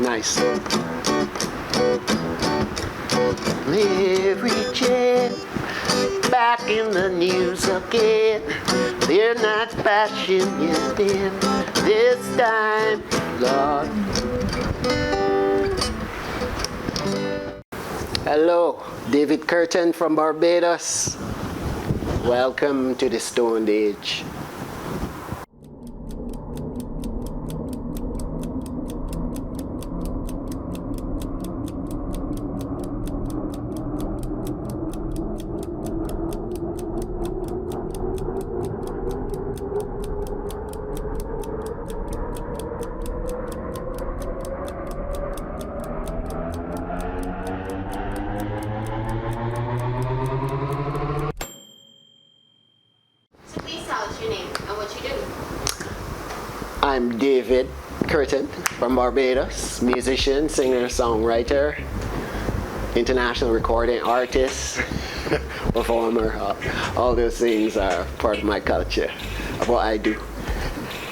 Nice. Mary Jane, back in the news again. They're not bashing you then. This time, Lord. Hello, David Kirton from Barbados. Welcome to the Stone Age. I'm David Kirton from Barbados, musician, singer, songwriter, international recording artist, performer. All those things are part of my culture, of what I do.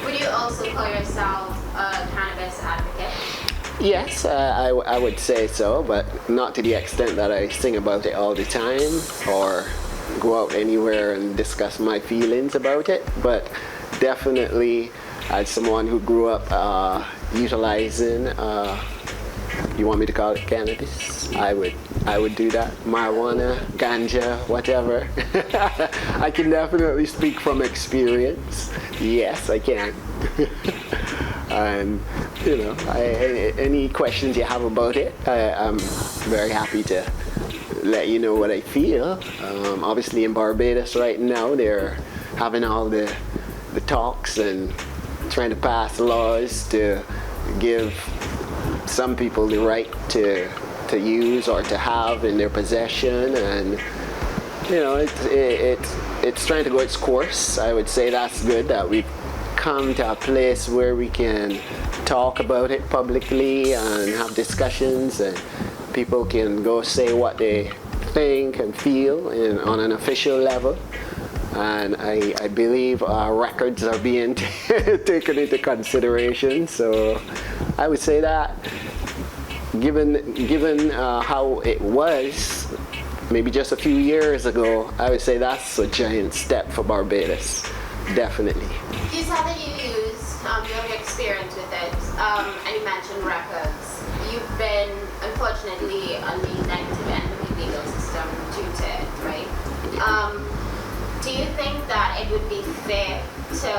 Would you also call yourself a cannabis advocate? Yes, I would say so, but not to the extent that I sing about it all the time or go out anywhere and discuss my feelings about it, but definitely as someone who grew up utilizing, you want me to call it cannabis? I would do that. Marijuana, ganja, whatever. I can definitely speak from experience. Yes, I can. And you know, any questions you have about it, I'm very happy to let you know what I feel. Obviously in Barbados right now, they're having all the talks and trying to pass laws to give some people the right to use or to have in their possession, and you know, it's trying to go its course. I would say that's good that we've come to a place where we can talk about it publicly and have discussions, and people can go say what they think and feel on an official level. And I believe records are being taken into consideration. So I would say that given how it was maybe just a few years ago, I would say that's a giant step for Barbados, definitely. You said that you have experience with it, and you mentioned records. You've been, unfortunately, on the negative end of the legal system due to it, right? Do you think that it would be fair to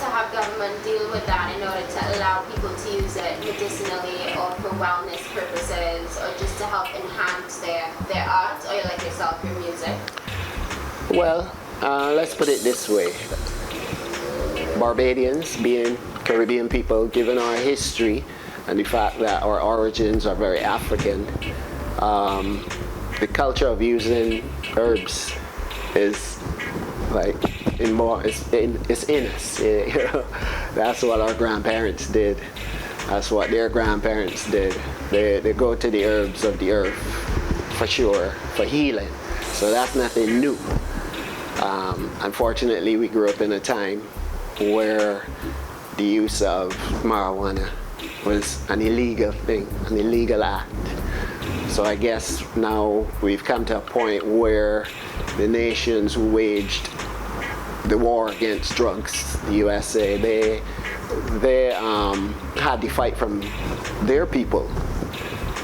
have government deal with that in order to allow people to use it medicinally or for wellness purposes, or just to help enhance their art, or like yourself, your music? Well, let's put it this way. Barbadians, being Caribbean people, given our history and the fact that our origins are very African, the culture of using herbs is like it's in us. You know? That's what our grandparents did. That's what their grandparents did. They go to the herbs of the earth for sure, for healing. So that's nothing new. Unfortunately, we grew up in a time where the use of marijuana was an illegal thing, an illegal act. So I guess now we've come to a point where the nations who waged the war against drugs, the USA, they had the fight from their people,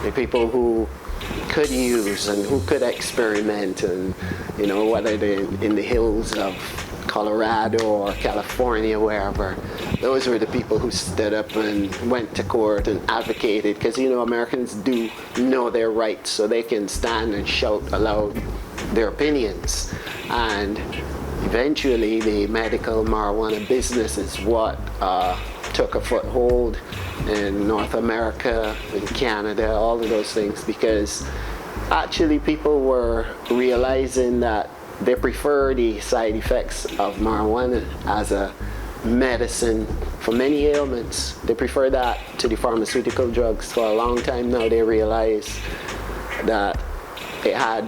the people who could use and who could experiment, and you know, whether they're in the hills of Colorado or California, wherever. Those were the people who stood up and went to court and advocated, because you know, Americans do know their rights, so they can stand and shout aloud their opinions. And eventually the medical marijuana business is what took a foothold in North America, in Canada, all of those things, because actually people were realizing that they prefer the side effects of marijuana as a medicine for many ailments. They prefer that to the pharmaceutical drugs. For a long time now, they realize that it had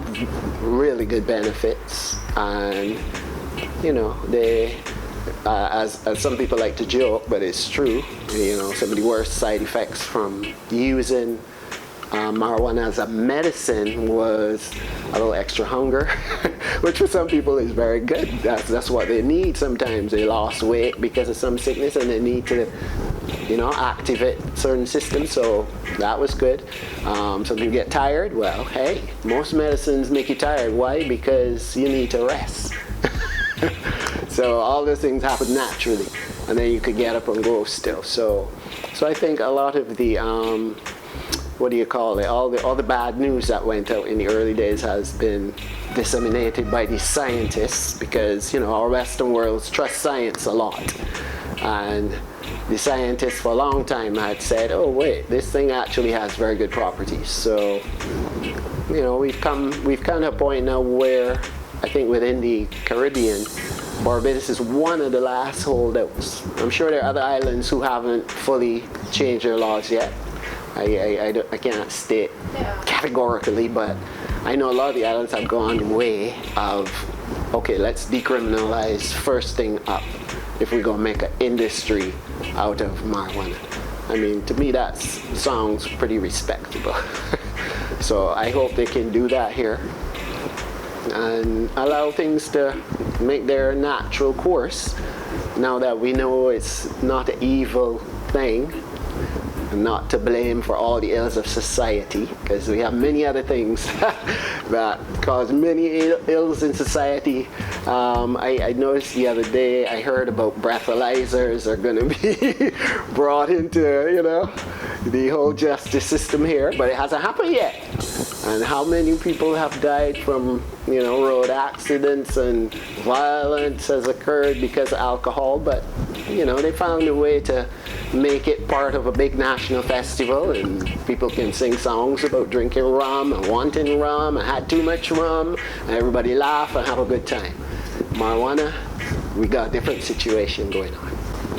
really good benefits, and you know, they as some people like to joke, but it's true. You know, some of the worst side effects from using marijuana as a medicine was a little extra hunger, which for some people is very good. That's what they need. Sometimes they lost weight because of some sickness and they need to, you know, activate certain systems. So that was good. Some people get tired. Well, hey, most medicines make you tired. Why? Because you need to rest. So all those things happen naturally, and then you could get up and go still. So I think a lot of the what do you call it? All the bad news that went out in the early days has been disseminated by the scientists, because you know our Western worlds trust science a lot, and the scientists for a long time had said, "Oh wait, this thing actually has very good properties." So you know we've come to a point now where I think within the Caribbean, Barbados is one of the last holdouts. I'm sure there are other islands who haven't fully changed their laws yet. I cannot state categorically, but I know a lot of the islands have gone the way of, okay, let's decriminalize first thing up if we're going to make an industry out of marijuana. I mean, to me that sounds pretty respectable. So I hope they can do that here and allow things to make their natural course, now that we know it's not an evil thing, not to blame for all the ills of society, because we have many other things that cause many ills in society. I noticed the other day, I heard about breathalyzers are going to be brought into, you know, the whole justice system here, but it hasn't happened yet. And how many people have died from, you know, road accidents, and violence has occurred because of alcohol, but you know, they found a way to make it part of a big national festival, and people can sing songs about drinking rum and wanting rum and had too much rum, and everybody laugh and have a good time. Marijuana, we got a different situation going on.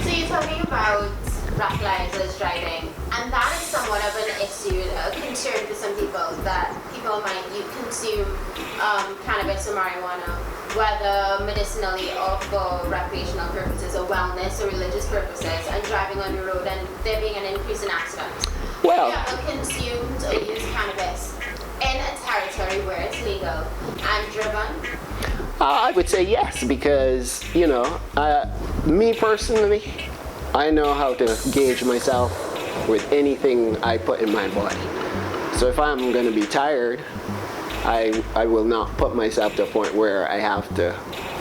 So you're talking about breathalyzers driving, and that is somewhat of an issue, a concern for some people, that people might consume cannabis or marijuana, whether medicinally or for recreational purposes or wellness or religious purposes, and driving on the road and there being an increase in accidents. Well, Have you ever consumed or used cannabis in a territory where it's legal and driven? I would say yes, because, you know, me personally, I know how to gauge myself with anything I put in my body. So if I'm going to be tired, I will not put myself to a point where I have to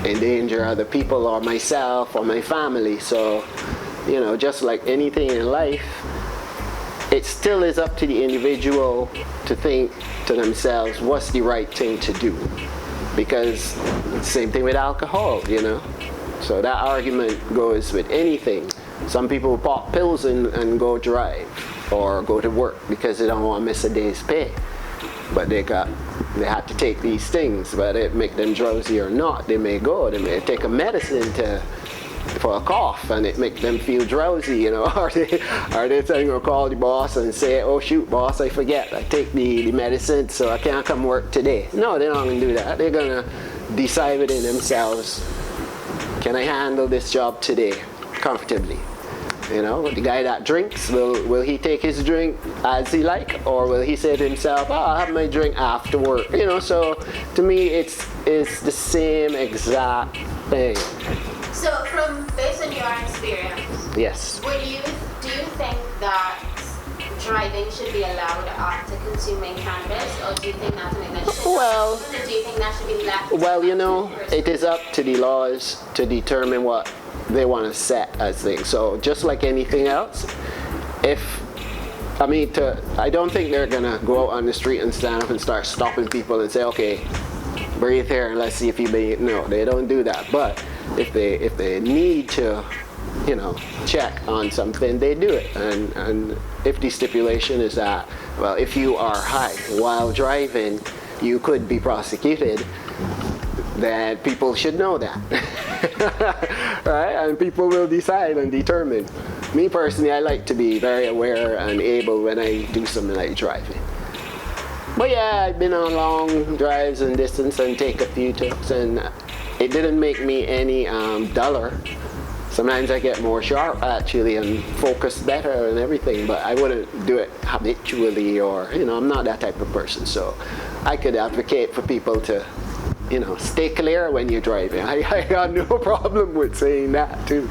endanger other people or myself or my family. So, you know, just like anything in life, it still is up to the individual to think to themselves, what's the right thing to do? Because same thing with alcohol, you know. So that argument goes with anything. Some people pop pills and go drive or go to work because they don't want to miss a day's pay. But they had to take these things, whether it make them drowsy or not. They may take a medicine for a cough and it make them feel drowsy, you know. Are they saying, or call the boss and say, oh shoot boss, I forget, I take the medicine so I can't come work today. No, they're not going to do that. They're going to decide within themselves, can I handle this job today comfortably? You know, the guy that drinks, will he take his drink as he like, or will he say to himself, I'll have my drink after work? You know, so to me it's the same exact thing. So based on your experience, yes. do you think that driving should be allowed after consuming cannabis, or do you think that's something that should Well, happen, or do you think that should be left? Well, you know, it is up to the laws to determine what they want to set as things. So just like anything else, I don't think they're gonna go out on the street and stand up and start stopping people and say, okay, breathe here and let's see if you breathe. No, they don't do that. But if they need to, you know, check on something, they do it. And if the stipulation is that, well, if you are high while driving, you could be prosecuted, then people should know that. Right? And people will decide and determine. Me personally, I like to be very aware and able when I do something like driving. But yeah, I've been on long drives and distance and take a few trips, and it didn't make me any duller. Sometimes I get more sharp actually and focus better and everything, but I wouldn't do it habitually, or I'm not that type of person. So I could advocate for people to stay clear when you're driving. I got no problem with saying that too.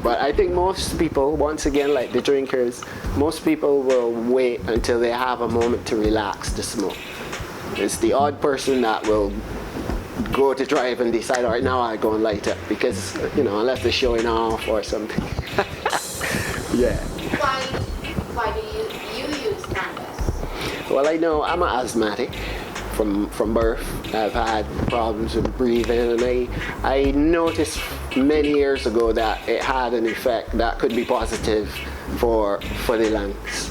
But I think most people, once again, like the drinkers, most people will wait until they have a moment to relax to smoke. It's the odd person that will go to drive and decide, all right, now I go and light up, because unless they're showing off or something. Yeah. Why do you use cannabis? Well, I know I'm an asthmatic from birth. I've had problems with breathing, and I noticed many years ago that it had an effect that could be positive for the lungs.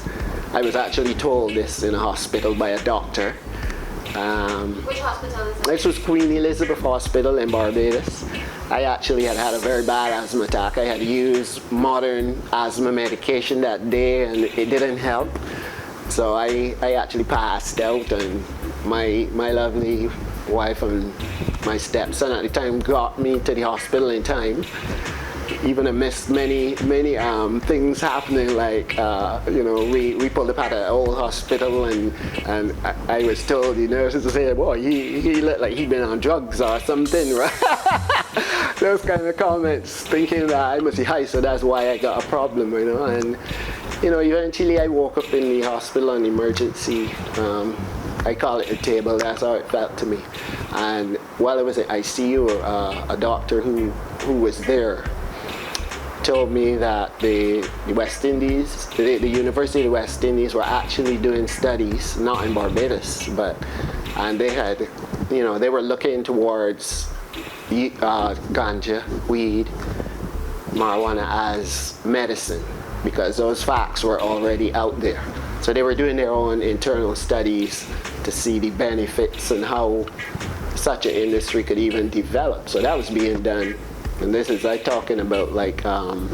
I was actually told this in a hospital by a doctor. Which hospital is it? This was Queen Elizabeth Hospital in Barbados. I actually had a very bad asthma attack. I had used modern asthma medication that day, and it didn't help. So I actually passed out, and my lovely wife and my stepson at the time got me to the hospital in time. Even I missed many things happening, like we pulled up at an old hospital, and I was told, the nurses said, boy, he looked like he'd been on drugs or something, right? Those kind of comments, thinking that I must be high, so that's why I got a problem, and eventually I woke up in the hospital on emergency. I call it a table, that's how it felt to me. And while I was at ICU, a doctor who was there told me that the West Indies, the University of the West Indies were actually doing studies, not in Barbados, and they had, they were looking towards ganja, weed, marijuana as medicine, because those facts were already out there. So they were doing their own internal studies to see the benefits and how such an industry could even develop. So that was being done. And this is, I'm talking about like the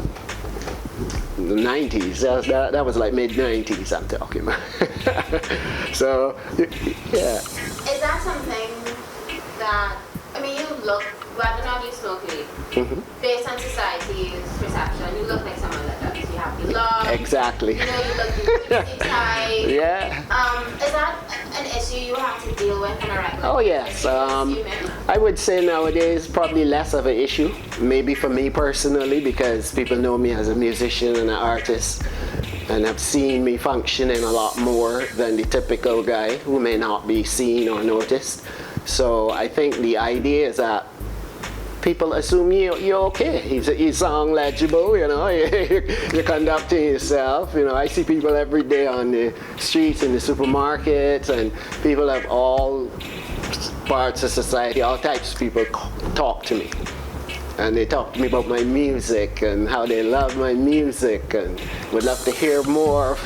90s. That was like mid-90s I'm talking about. So, yeah. Is that something that, you look, whether or not you smoke weed, based on society's perception, you look like someone that does. You have the love. Exactly. You look the type. Yeah. Is that an issue you have to deal with on a regular basis? Oh yes. I would say nowadays probably less of an issue. Maybe for me personally, because people know me as a musician and an artist, and have seen me functioning a lot more than the typical guy who may not be seen or noticed. So I think the idea is that people assume you're okay. You sound legible, you're conducting yourself. I see people every day on the streets, in the supermarkets, and people of all parts of society, all types of people talk to me. And they talk to me about my music and how they love my music and would love to hear more.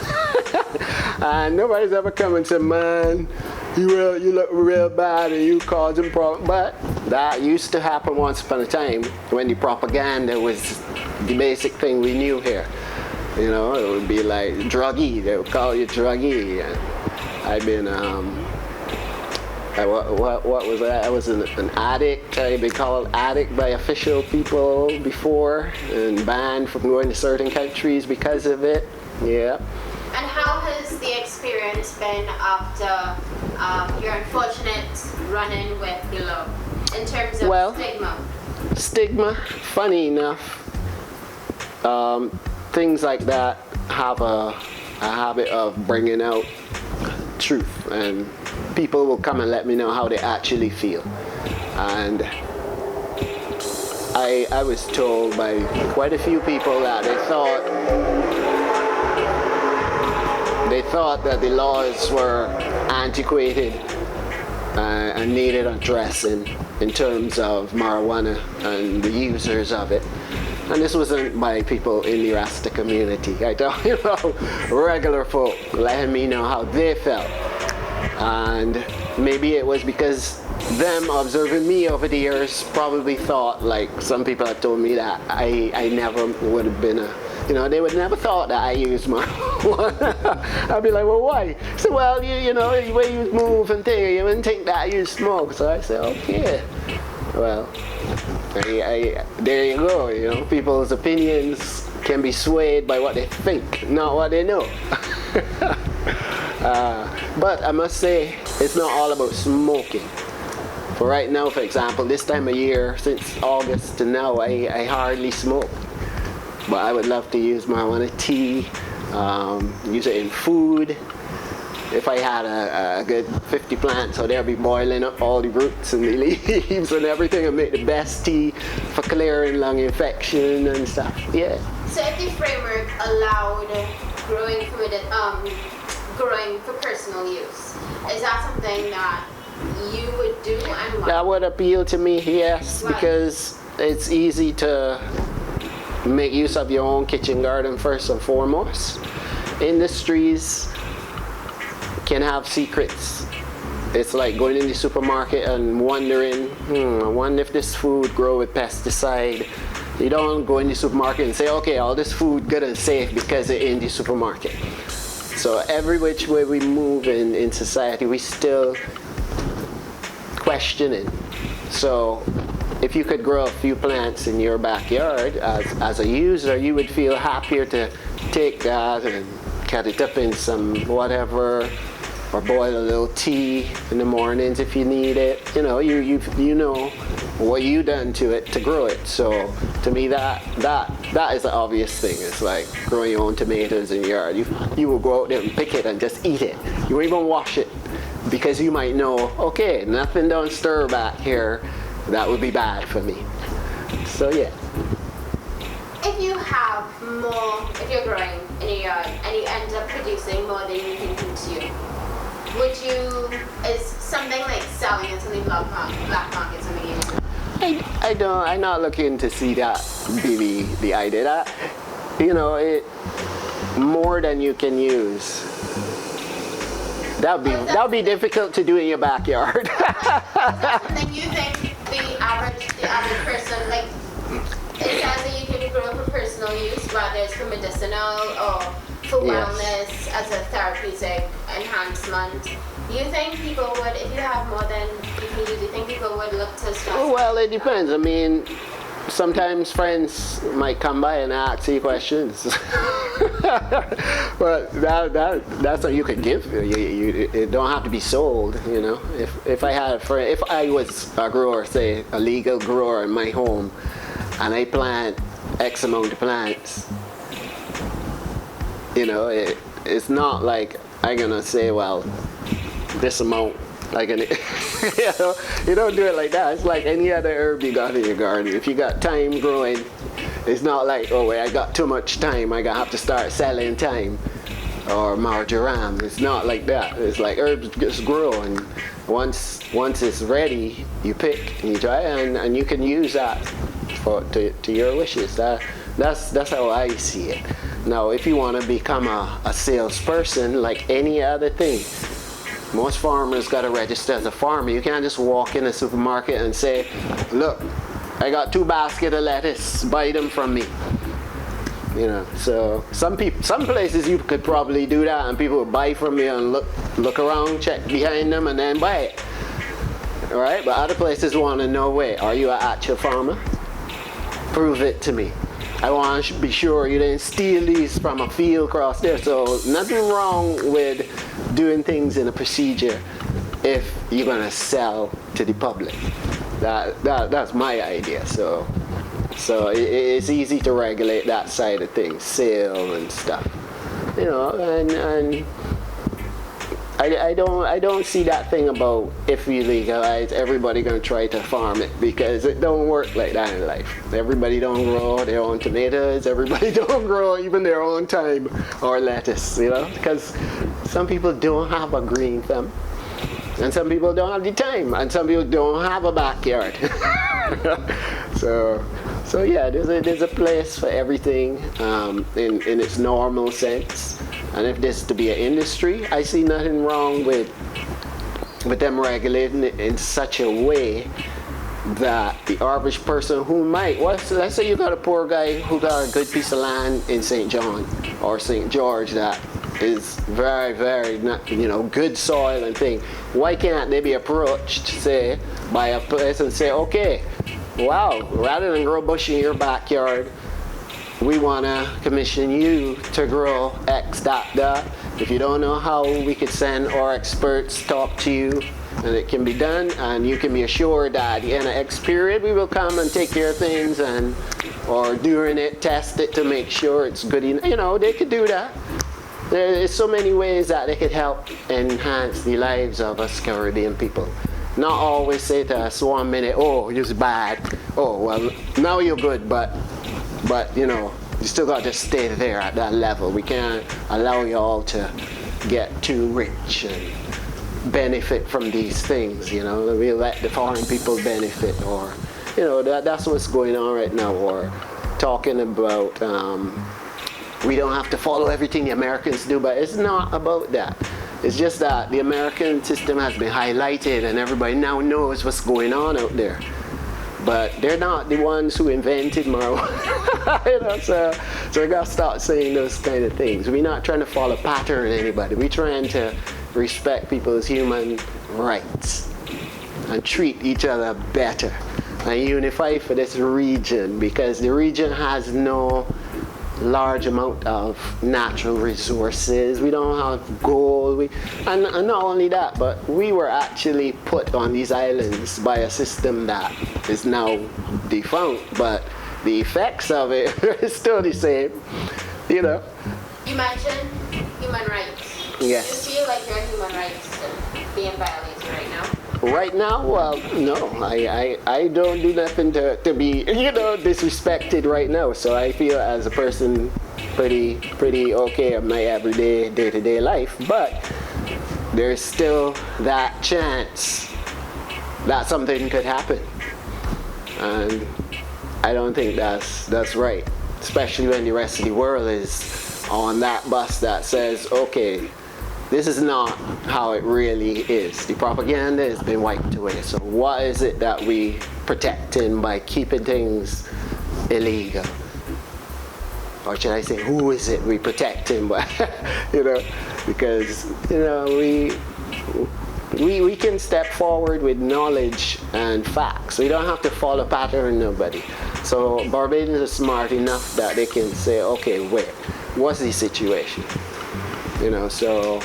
And nobody's ever come and said, man, you look real bad and you causing problems. But that used to happen once upon a time when the propaganda was the basic thing we knew here. It would be like druggie. They would call you druggie. And I've been, what was that? I was an addict. I've been called addict by official people before and banned from going to certain countries because of it. Yeah. And how has the experience been after your unfortunate run-in with the law in terms of stigma? Stigma, funny enough, things like that have a habit of bringing out truth, and people will come and let me know how they actually feel. And I was told by quite a few people that they thought that the laws were antiquated and needed addressing in terms of marijuana and the users of it. And this wasn't by people in the Rasta community. I thought, regular folk letting me know how they felt. And maybe it was because them observing me over the years probably thought, like some people have told me, that I never would have been they would never thought that I used marijuana. I'd be like, well, why? He said, well, the way you move and thing, you wouldn't think that you smoke. So I said, okay. Well, There you go. You know, people's opinions can be swayed by what they think, not what they know. But I must say, it's not all about smoking. For right now, for example, this time of year, since August to now, I hardly smoke. But I would love to use marijuana tea, use it in food. If I had a good 50 plants, so they'll be boiling up all the roots and the leaves and everything and make the best tea for clearing lung infection and stuff. Yeah. So if the framework allowed growing for personal use, is that something that you would do and why? That would appeal to me, yes, Why? because it's easy to make use of your own kitchen garden first and foremost. Industries can have secrets. It's like going in the supermarket and wondering, I wonder if this food grow with pesticide. You don't go in the supermarket and say, okay, all this food good and safe because it's in the supermarket. So every which way we move in society, we still question it. So if you could grow a few plants in your backyard, as a user, you would feel happier to take that and cut it up in some whatever, or boil a little tea in the mornings if you need it. You know, you know what you done to it to grow it. So to me, that is the obvious thing. It's like growing your own tomatoes in your yard. You will go out there and pick it and just eat it. You won't even wash it because you might know, okay, nothing don't stir back here. That would be bad for me. So yeah. If you have more, if you're growing in your yard and you end up producing more than you can consume, is something like selling it to the black market something you do? I'm not looking to see that be the idea. That, you know, it more than you can use. That would be difficult to do in your backyard. Is that something you think the average person, like, it says that you can grow for personal use, whether it's for medicinal or for wellness as a therapeutic enhancement. Do you think people would, if you have more than you can use, do you think people would look to start? Well, it depends. I mean, sometimes friends might come by and ask you questions. But that's what you could give. It don't have to be sold, you know. If I had a friend, if I was a grower, say a legal grower in my home, and I plant X amount of plants, you know, it's not like I'm gonna say, well, this amount, like an, you know, you don't do it like that. It's like any other herb you got in your garden. If you got thyme growing, it's not like, oh wait, I got too much thyme, I gotta have to start selling thyme or marjoram. It's not like that. It's like herbs just grow, and once it's ready, you pick and you try, and you can use that to your wishes. That's how I see it. Now, if you want to become a salesperson like any other thing, most farmers got to register as a farmer. You can't just walk in a supermarket and say, look, I got 2 baskets of lettuce, buy them from me. You know, so some places you could probably do that and people would buy from you and look around, check behind them and then buy it. All right, but other places want to know, wait, are you an actual farmer? Prove it to me. I want to be sure you didn't steal these from a field across there. So nothing wrong with doing things in a procedure if you're going to sell to the public. That's my idea. So it's easy to regulate that side of things, sale and stuff. You know, and I don't see that thing about if we legalize, everybody gonna try to farm it, because it don't work like that in life. Everybody don't grow their own tomatoes. Everybody don't grow even their own thyme or lettuce, you know, because some people don't have a green thumb, and some people don't have the time, and some people don't have a backyard. So yeah, there's a place for everything in its normal sense. And if this is to be an industry, I see nothing wrong with them regulating it in such a way that the average person who might, let's say you got a poor guy who got a good piece of land in St. John or St. George that is very, very, you know, good soil and thing. Why can't they be approached, say, by a place and say, okay, wow, rather than grow bush in your backyard, we want to commission you to grow X, that. If you don't know how, we could send our experts talk to you, and it can be done, and you can be assured that at the end of X period, we will come and take care of things, and or during it, test it to make sure it's good enough. You know, they could do that. There's so many ways that they could help enhance the lives of us Caribbean people. Not always say to us 1 minute, oh, you're bad. Oh, well, now you're good, but you know, you still got to stay there at that level. We can't allow you all to get too rich and benefit from these things, you know. We let the foreign people benefit, or, you know, that's what's going on right now. Or talking about we don't have to follow everything the Americans do, but it's not about that. It's just that the American system has been highlighted and everybody now knows what's going on out there. But they're not the ones who invented marijuana. You know, so we gotta start saying those kind of things. We're not trying to follow pattern anybody. We're trying to respect people's human rights and treat each other better and unify for this region, because the region has no large amount of natural resources. We don't have gold. And not only that, but we were actually put on these islands by a system that is now defunct, but the effects of it is still the same, you know. You mentioned human rights. Yes. Do you feel like your human rights are being violated right now? Right now, well, no, I don't do nothing to be, you know, disrespected right now. So I feel as a person pretty okay in my everyday, day-to-day life. But there's still that chance that something could happen. And I don't think that's right, especially when the rest of the world is on that bus that says, okay, this is not how it really is. The propaganda has been wiped away. So what is it that we protecting by keeping things illegal? Or should I say, who is it we protecting by, you know, because, you know, we can step forward with knowledge and facts. We don't have to follow pattern nobody. So Barbadians are smart enough that they can say, okay, wait, what's the situation? You know, so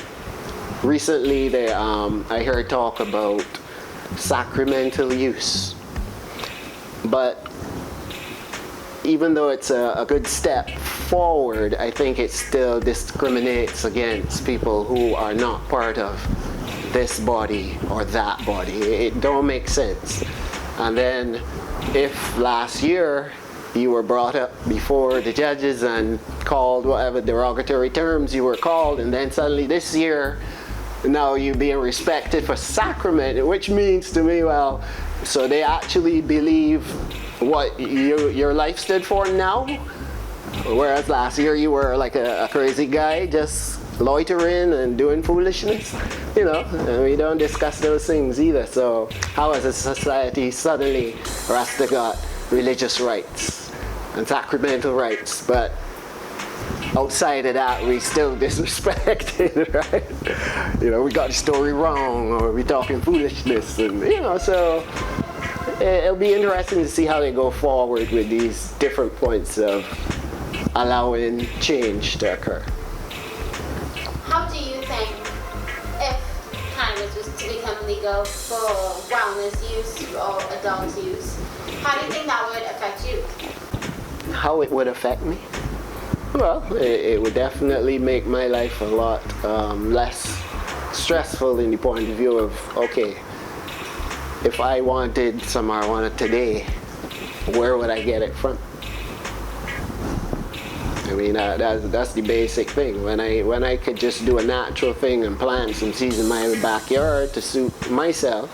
recently I heard talk about sacramental use. But even though it's a good step forward, I think it still discriminates against people who are not part of this body or that body. It don't make sense. And then if last year you were brought up before the judges and called whatever derogatory terms you were called, and then suddenly this year, now you're being respected for sacrament, which means to me, well, so they actually believe what your life stood for now? Whereas last year you were like a crazy guy, just loitering and doing foolishness, you know, and we don't discuss those things either. So how as a society suddenly Rasta got religious rights and sacramental rights, but outside of that we still disrespected, right? You know, we got the story wrong, or we talking foolishness, and you know, so it'll be interesting to see how they go forward with these different points of allowing change to occur. How do you think, if cannabis was to become legal for wellness use or adult use, how do you think that would affect you? How it would affect me? Well, it would definitely make my life a lot less stressful in the point of view of, okay, if I wanted some marijuana today, where would I get it from? I mean, that's the basic thing. When I could just do a natural thing and plant some seeds in my backyard to suit myself,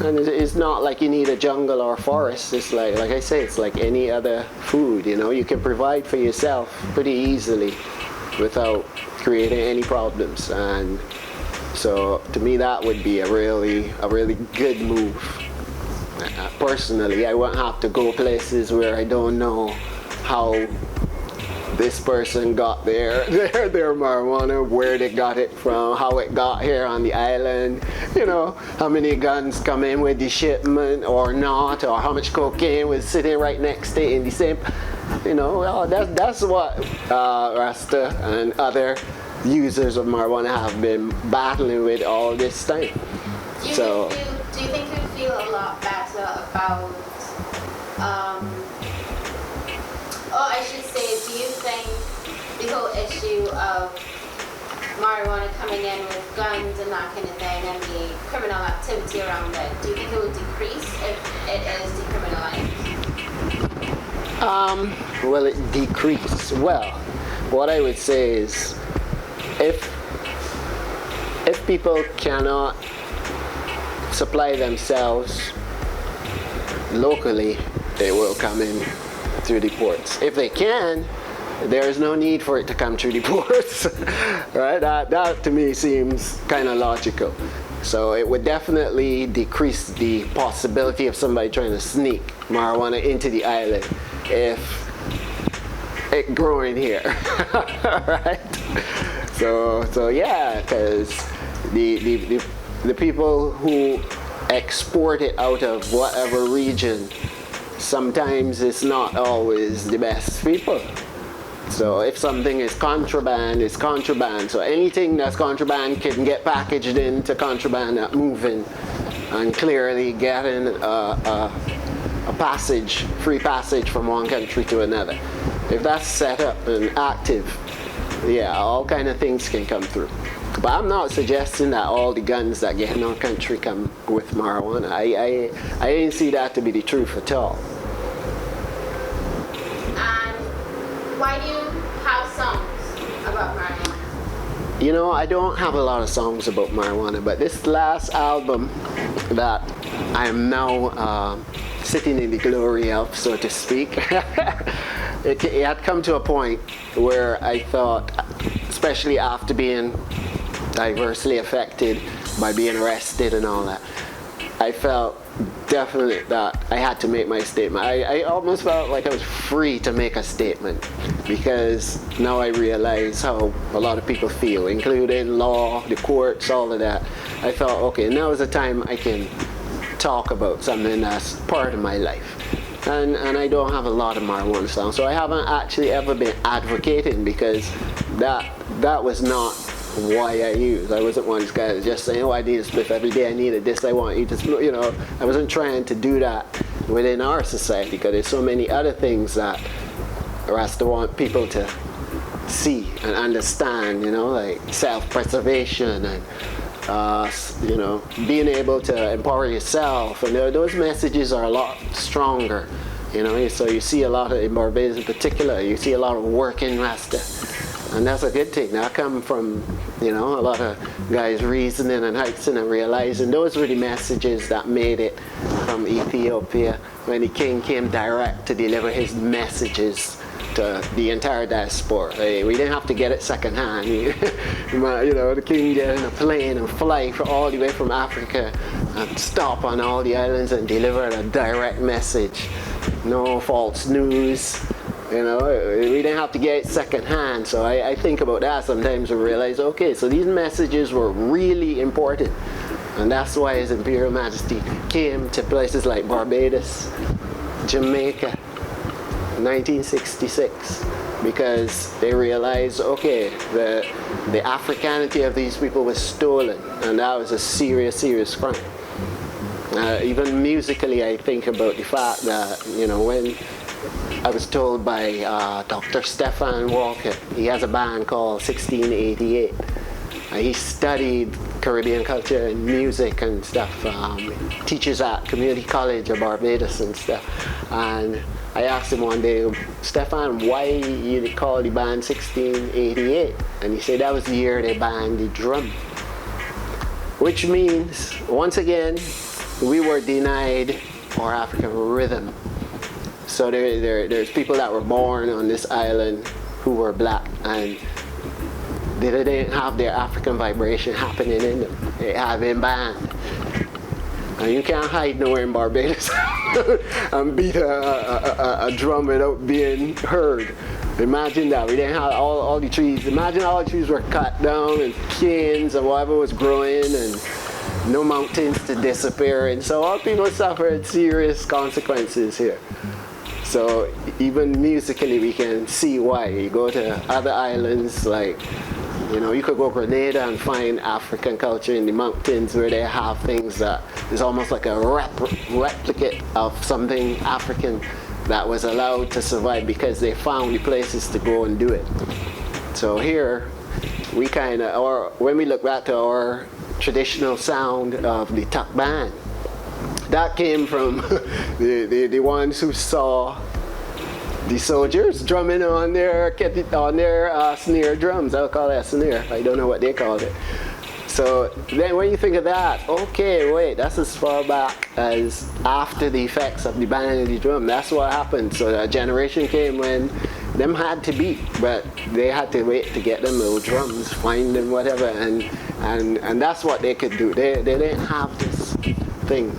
and it's not like you need a jungle or a forest. It's like I say, it's like any other food. You know, you can provide for yourself pretty easily without creating any problems. And so, to me, that would be a really good move. Personally, I won't have to go places where I don't know how this person got their marijuana, where they got it from, how it got here on the island, you know, how many guns come in with the shipment or not, or how much cocaine was sitting right next to it in the same, you know, well, that's what Rasta and other users of marijuana have been battling with all this time. Do you think you'd feel a lot better about, or I should say, do you think the whole issue of marijuana coming in with guns and that kind of thing and the criminal activity around it, do you think it will decrease if it is decriminalized? Will it decrease? Well, what I would say is, if people cannot supply themselves locally, they will come in through the ports. If they can, there is no need for it to come through the ports. Right? That to me seems kind of logical. So it would definitely decrease the possibility of somebody trying to sneak marijuana into the island if it growing here. Right? So yeah, because the people who export it out of whatever region, sometimes it's not always the best people. So if something is contraband, it's contraband. So anything that's contraband can get packaged into contraband at moving and clearly getting a free passage from one country to another. If that's set up and active, yeah, all kind of things can come through. But I'm not suggesting that all the guns that get in our country come with marijuana. I didn't see that to be the truth at all. And why do you have songs about marijuana? You know, I don't have a lot of songs about marijuana, but this last album that I am now sitting in the glory of, so to speak, it had come to a point where I thought, especially after being diversely affected by being arrested and all that, I felt definitely that I had to make my statement. I almost felt like I was free to make a statement, because now I realize how a lot of people feel, including law, the courts, all of that. I thought, okay, now is the time I can talk about something that's part of my life. And I don't have a lot of marijuana songs, so I haven't actually ever been advocating, because that was not why I used. I wasn't one of these guys just saying, oh, I need a spliff every day, I needed this, I want you to smoke, you know. I wasn't trying to do that within our society, because there's so many other things that Rasta want people to see and understand, you know, like self-preservation and you know, being able to empower yourself, and those messages are a lot stronger, you know. So you see a lot of, in Barbados in particular, you see a lot of working Rasta, and that's a good thing. That come from, you know, a lot of guys reasoning and heightening and realizing those were the messages that made it from Ethiopia when the king came direct to deliver his messages to the entire diaspora. We didn't have to get it secondhand. You know, the king get in a plane and fly all the way from Africa and stop on all the islands and deliver a direct message. No false news. You know, we didn't have to get it secondhand. So I think about that sometimes and realize, okay, so these messages were really important. And that's why His Imperial Majesty came to places like Barbados, Jamaica, 1966, because they realized, okay, the Africanity of these people was stolen, and that was a serious crime. Even musically, I think about the fact that, you know, when I was told by Dr. Stefan Walker, he has a band called 1688. He studied Caribbean culture and music and stuff, teaches at Community College of Barbados and stuff. And I asked him one day, Stefan, why you call the band 1688? And he said that was the year they banned the drum. Which means, once again, we were denied our African rhythm. So there's people that were born on this island who were black, and they didn't have their African vibration happening in them. It had been banned. And you can't hide nowhere in Barbados and beat a drum without being heard. Imagine that. We didn't have all the trees. Imagine all the trees were cut down and canes and whatever was growing and no mountains to disappear. And so all people suffered serious consequences here. So even musically we can see why. You go to other islands like, you could go to Grenada and find African culture in the mountains where they have things that is almost like a replicate of something African that was allowed to survive because they found the places to go and do it. So here, we or when we look back to our traditional sound of the tuck band, that came from the ones who saw the soldiers drumming on their snare drums. I'll call that snare. I don't know what they called it. So then when you think of that, okay, wait, that's as far back as after the effects of the band and the drum. That's what happened. So a generation came when them had to beat, but they had to wait to get them little drums, find them, whatever, and that's what they could do. They didn't have this thing,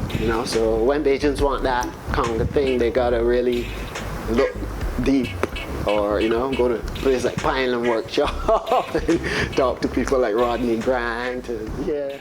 So when Bajans want that conga thing, they gotta really look deep, or go to places like Pineland Workshop and talk to people like Rodney Grant, and yeah.